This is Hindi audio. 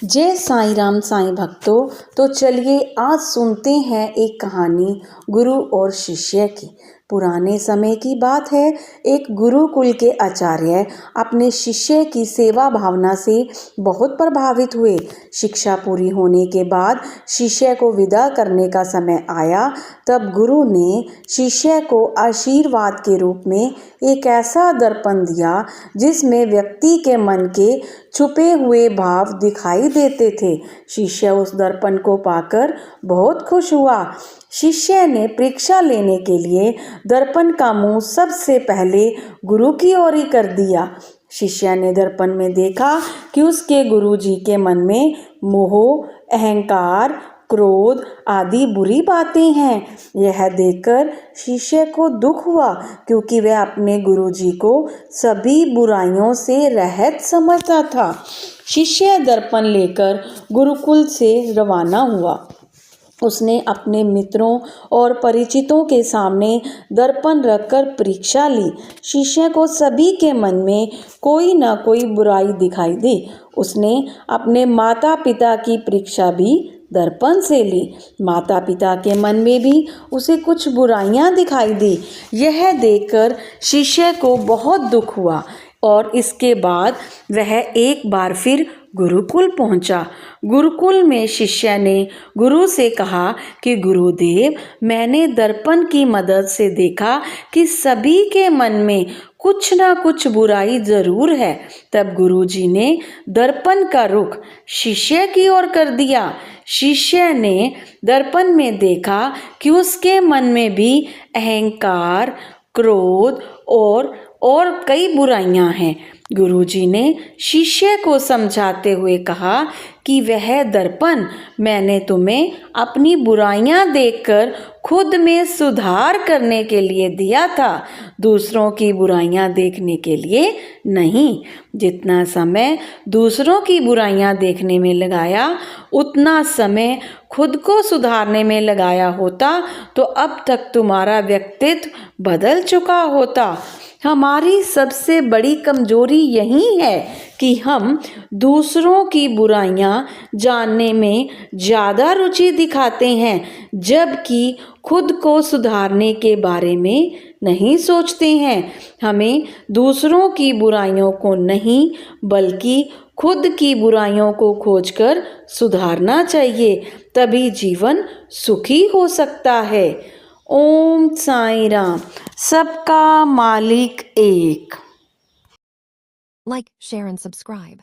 जय साईं राम साईं भक्तों। तो चलिए आज सुनते हैं एक कहानी गुरु और शिष्य की। पुराने समय की बात है। एक गुरुकुल के आचार्य अपने शिष्य की सेवा भावना से बहुत प्रभावित हुए। शिक्षा पूरी होने के बाद शिष्य को विदा करने का समय आया। तब गुरु ने शिष्य को आशीर्वाद के रूप में एक ऐसा दर्पण दिया जिसमें व्यक्ति के मन के छुपे हुए भाव दिखाई देते थे। शिष्य उस दर्पण को पाकर बहुत खुश हुआ। शिष्य ने परीक्षा लेने के लिए दर्पण का मुंह सबसे पहले गुरु की ओर ही कर दिया। शिष्य ने दर्पण में देखा कि उसके गुरुजी के मन में मोह, अहंकार, क्रोध आदि बुरी बातें हैं। यह देखकर शिष्य को दुख हुआ क्योंकि वह अपने गुरुजी को सभी बुराइयों से रहित समझता था। शिष्य दर्पण लेकर गुरुकुल से रवाना हुआ। उसने अपने मित्रों और परिचितों के सामने दर्पण रखकर परीक्षा ली। शिष्य को सभी के मन में कोई न कोई बुराई दिखाई दी। उसने अपने माता पिता की परीक्षा भी दर्पण से ली। माता पिता के मन में भी उसे कुछ बुराइयां दिखाई दी। यह देखकर शिष्य को बहुत दुख हुआ और इसके बाद वह एक बार फिर गुरुकुल पहुंचा। गुरुकुल में शिष्य ने गुरु से कहा कि गुरुदेव, मैंने दर्पण की मदद से देखा कि सभी के मन में कुछ ना कुछ बुराई जरूर है। तब गुरुजी ने दर्पण का रुख शिष्य की ओर कर दिया। शिष्य ने दर्पण में देखा कि उसके मन में भी अहंकार, क्रोध और कई बुराइयां हैं। गुरुजी ने शिष्य को समझाते हुए कहा कि वह दर्पण मैंने तुम्हें अपनी बुराइयां देखकर खुद में सुधार करने के लिए दिया था, दूसरों की बुराइयां देखने के लिए नहीं। जितना समय दूसरों की बुराइयां देखने में लगाया, उतना समय खुद को सुधारने में लगाया होता तो अब तक तुम्हारा व्यक्तित्व बदल चुका होता। हमारी सबसे बड़ी कमजोरी यही है कि हम दूसरों की बुराइयां जानने में ज़्यादा रुचि दिखाते हैं, जबकि खुद को सुधारने के बारे में नहीं सोचते हैं। हमें दूसरों की बुराइयों को नहीं बल्कि खुद की बुराइयों को खोजकर सुधारना चाहिए, तभी जीवन सुखी हो सकता है। ओम साईं राम। सबका मालिक एक। Like, share and subscribe.